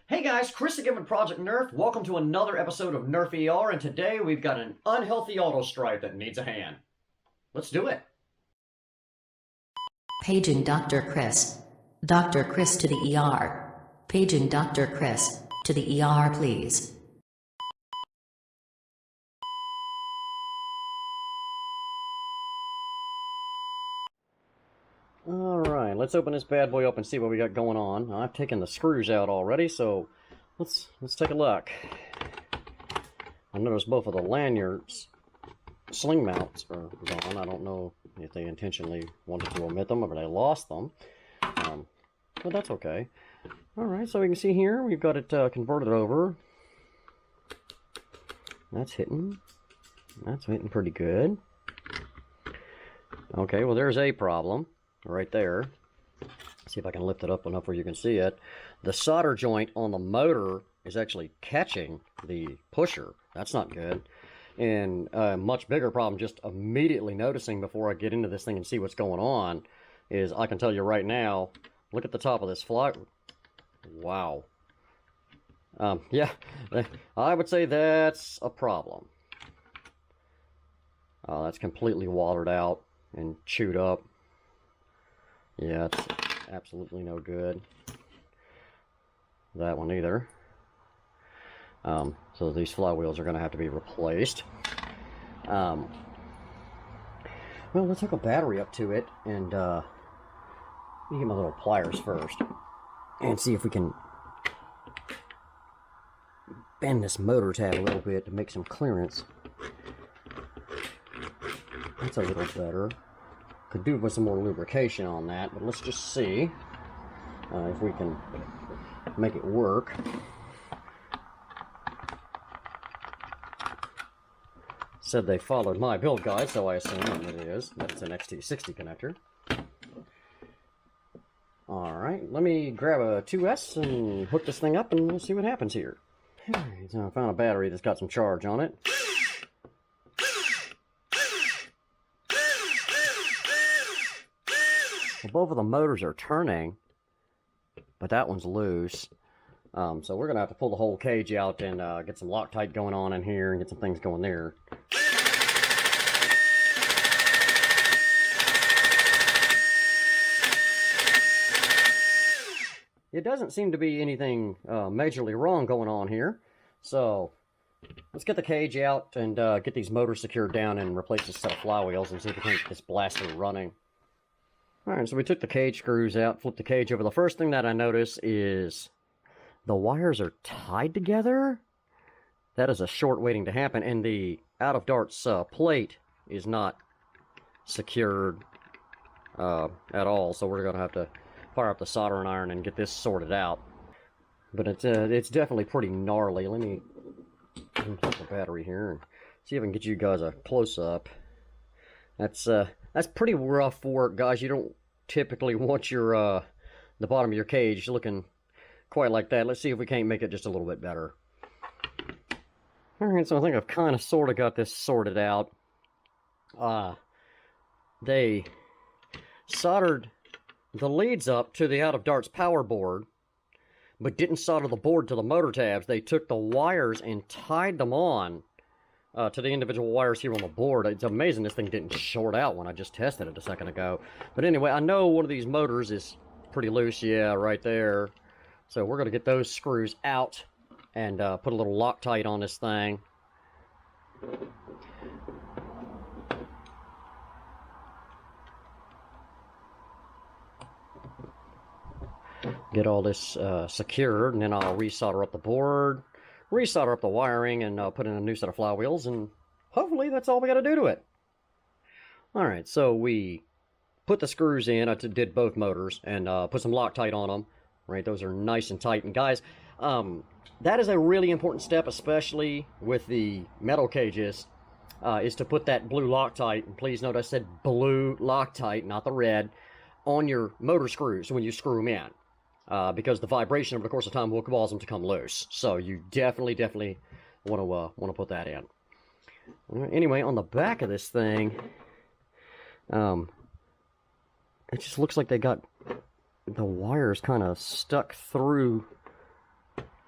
Hey guys, Chris again with Project Nerf. Welcome to another episode of Nerf ER, and today we've got an unhealthy Auto Stryfe that needs a hand. Let's do it. Paging Dr. Chris. Dr. Chris to the ER. Paging Dr. Chris to the ER, please. Alright, let's open this bad boy up and see what we got going on. I've taken the screws out already, so let's take a look. I noticed both of the lanyards, sling mounts are gone. I don't know if they intentionally wanted to omit them or they lost them. But that's okay. Alright, so we can see here, we've got it converted over. That's hitting pretty good. Okay, well there's a problem right there. See if I can lift it up enough where you can see it. The solder joint on the motor is actually catching the pusher. That's not good. And a much bigger problem, just immediately noticing before I get into this thing and see what's going on, is I can tell you right now, look at the top of this fly. Wow. Yeah, I would say that's a problem. That's completely watered out and chewed up. Yeah, it's absolutely no good. That one either. So these flywheels are going to have to be replaced. Well, let's hook a battery up to it, and let me get my little pliers first, and see if we can bend this motor tab a little bit to make some clearance. That's a little better. Could do with some more lubrication on that, but let's just see if we can make it work. Said they followed my build guide, so I assume that it is. That it's an XT60 connector. Alright, let me grab a 2S and hook this thing up and we'll see what happens here. Alright, so I found a battery that's got some charge on it. Well, both of the motors are turning, but that one's loose. So we're going to have to pull the whole cage out and get some Loctite going on in here and get some things going there. It doesn't seem to be anything majorly wrong going on here. So let's get the cage out and get these motors secured down and replace this set of flywheels and see if we can get this blaster running. Alright, so we took the cage screws out, flipped the cage over. The first thing that I notice is the wires are tied together. That is a short waiting to happen, and the out of darts plate is not secured at all, so we're going to have to fire up the soldering iron and get this sorted out. But it's definitely pretty gnarly. Let me unplug the battery here and see if I can get you guys a close-up. That's pretty rough work, guys. You don't typically want your the bottom of your cage looking quite like that. Let's see if we can't make it just a little bit better. Alright, so I think I've kind of sort of got this sorted out. They soldered the leads up to the out of darts power board, but didn't solder the board to the motor tabs. They took the wires and tied them on to the individual wires here on the board. It's amazing this thing didn't short out when I just tested it a second ago. But anyway, I know one of these motors is pretty loose. Yeah, right there. So we're going to get those screws out and put a little Loctite on this thing. Get all this secured, and then I'll resolder up the board, resolder up the wiring, and put in a new set of flywheels, and hopefully that's all we got to do to it. Alright, so we put the screws in. I did both motors, and put some Loctite on them. Right, those are nice and tight. And guys, that is a really important step, especially with the metal cages, is to put that blue Loctite, and please note I said blue Loctite, not the red, on your motor screws when you screw them in. Because the vibration over the course of time will cause them to come loose. So you definitely want to put that in. Anyway, on the back of this thing, it just looks like they got the wires kind of stuck through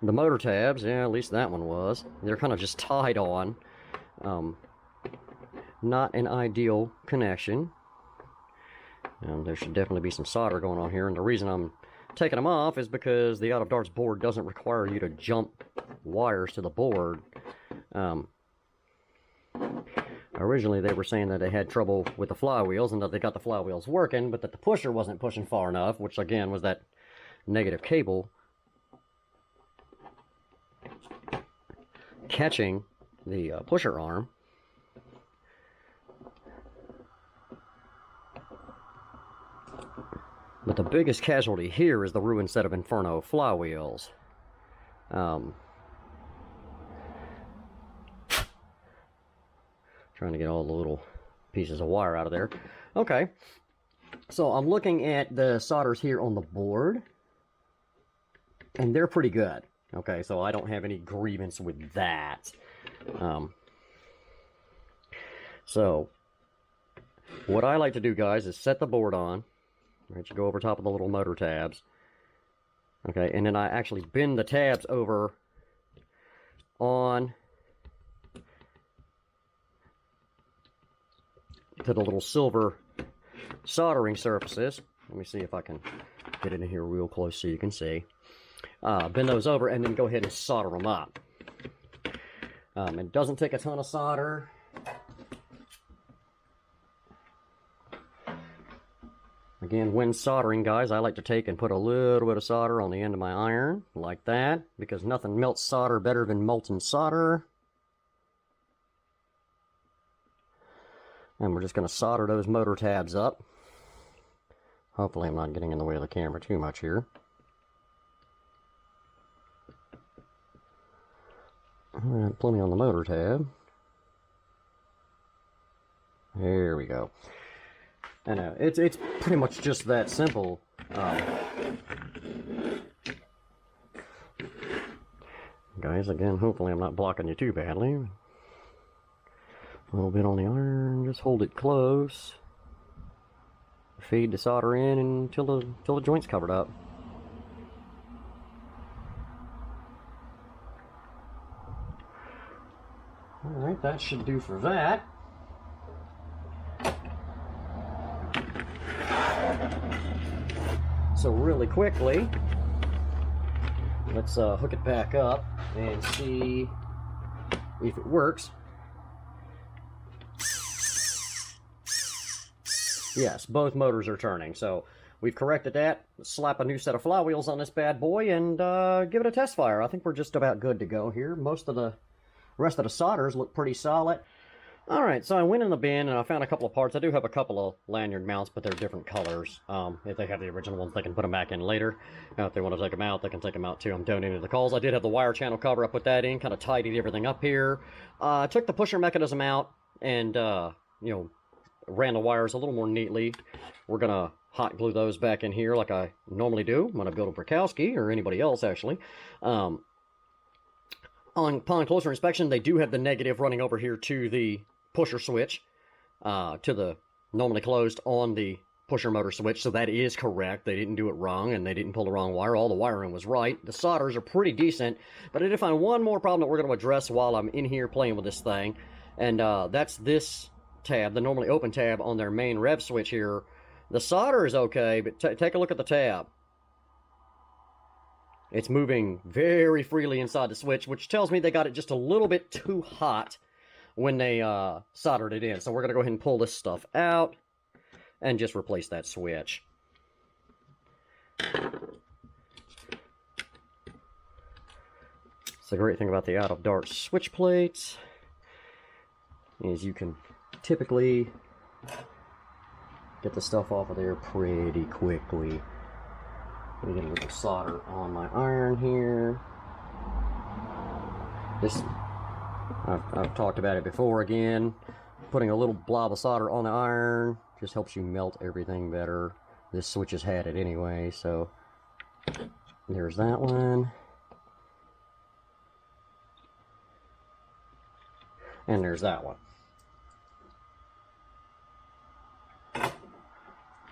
the motor tabs, yeah, at least that one was. They're kind of just tied on. Not an ideal connection. There should definitely be some solder going on here, and the reason I'm taking them off is because the Out of Darts board doesn't require you to jump wires to the board. Originally they were saying that they had trouble with the flywheels and that they got the flywheels working, but that the pusher wasn't pushing far enough, which again was that negative cable catching the pusher arm. But the biggest casualty here is the ruined set of Inferno flywheels. Trying to get all the little pieces of wire out of there. Okay, so I'm looking at the solders here on the board, and they're pretty good. Okay, so I don't have any grievance with that. So what I like to do, guys, is set the board on. Right, you go over top of the little motor tabs. Okay, and then I actually bend the tabs over on to the little silver soldering surfaces. Let me see if I can get it in here real close so you can see. Bend those over and then go ahead and solder them up. It doesn't take a ton of solder. Again, when soldering, guys, I like to take and put a little bit of solder on the end of my iron, like that, because nothing melts solder better than molten solder. And we're just going to solder those motor tabs up. Hopefully I'm not getting in the way of the camera too much here. Alright, plenty on the motor tab. There we go. I know, it's pretty much just that simple. Guys, again, hopefully I'm not blocking you too badly. A little bit on the iron, just hold it close. Feed the solder in until the joint's covered up. Alright, that should do for that. So really quickly, let's hook it back up and see if it works. Yes, both motors are turning, so we've corrected that. Let's slap a new set of flywheels on this bad boy and give it a test fire. I think we're just about good to go here. Most of the rest of the solders look pretty solid. Alright, so I went in the bin and I found a couple of parts. I do have a couple of lanyard mounts, but they're different colors. If they have the original ones, they can put them back in later. If they want to take them out, they can take them out too. I'm donating to the cause. I did have the wire channel cover. I put that in, kind of tidied everything up here. I took the pusher mechanism out and, you know, ran the wires a little more neatly. We're going to hot glue those back in here like I normally do when I build a Brikowski, or anybody else actually. Upon closer inspection, they do have the negative running over here to the pusher switch, to the normally closed on the pusher motor switch, so that is correct. They didn't do it wrong, and they didn't pull the wrong wire. All the wiring was right. The solders are pretty decent, but I did find one more problem that we're going to address while I'm in here playing with this thing, and that's this tab, the normally open tab on their main rev switch here. The solder is okay, but take a look at the tab. It's moving very freely inside the switch, which tells me they got it just a little bit too hot when they soldered it in. So we're going to go ahead and pull this stuff out and just replace that switch. So the great thing about the Out of Darts switch plates is you can typically get the stuff off of there pretty quickly. Let me get a little solder on my iron here. This, I've talked about it before again. Putting a little blob of solder on the iron just helps you melt everything better. This switch has had it anyway, so there's that one. And there's that one.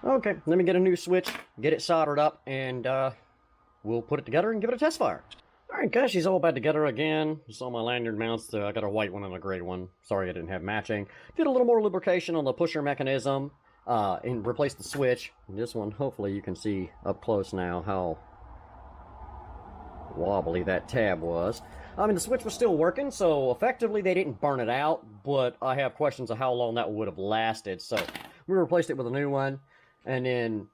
Okay, let me get a new switch, get it soldered up, and we'll put it together and give it a test fire. Alright guys, she's all back together again. You saw my lanyard mounts. I got a white one and a gray one. Sorry I didn't have matching. Did a little more lubrication on the pusher mechanism and replaced the switch. This one, hopefully you can see up close now how wobbly that tab was. I mean, the switch was still working, so effectively they didn't burn it out, but I have questions of how long that would have lasted. So we replaced it with a new one, and then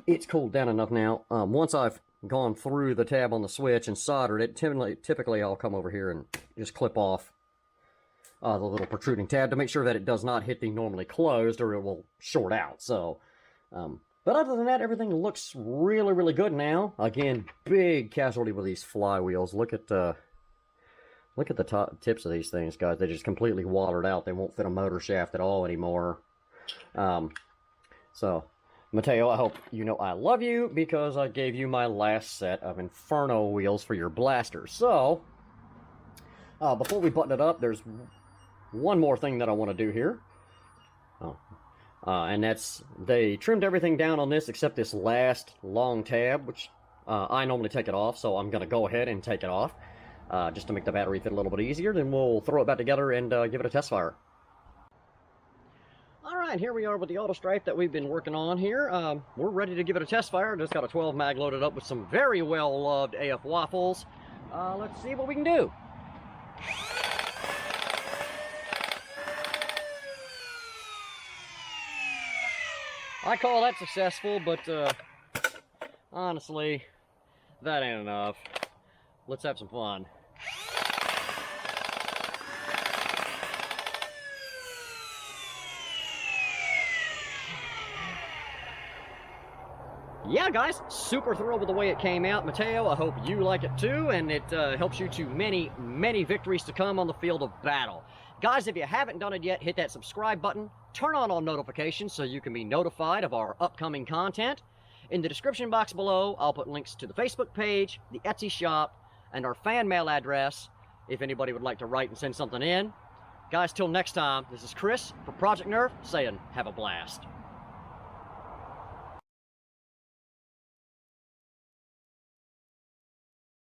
it's cooled down enough now. Once I've gone through the tab on the switch and soldered it, typically I'll come over here and just clip off the little protruding tab to make sure that it does not hit the normally closed or it will short out. So, but other than that, everything looks really, really good now. Again, big casualty with these flywheels. Look at the top tips of these things, guys. They just completely watered out. They won't fit a motor shaft at all anymore. So, Mateo, I hope you know I love you because I gave you my last set of Inferno wheels for your blaster. So, before we button it up, there's one more thing that I want to do here. And that's, they trimmed everything down on this except this last long tab, which I normally take it off, so I'm going to go ahead and take it off, just to make the battery fit a little bit easier. Then we'll throw it back together and give it a test fire. Alright, here we are with the Auto Stryfe that we've been working on here. We're ready to give it a test fire. Just got a 12 mag loaded up with some very well-loved AF waffles. Let's see what we can do. I call that successful, but honestly, that ain't enough. Let's have some fun. Yeah, guys, super thrilled with the way it came out. Mateo, I hope you like it too, and it helps you to many, many victories to come on the field of battle. Guys, if you haven't done it yet, hit that subscribe button, turn on all notifications so you can be notified of our upcoming content. In the description box below, I'll put links to the Facebook page, the Etsy shop, and our fan mail address if anybody would like to write and send something in. Guys, till next time, this is Chris for Project Nerf saying have a blast.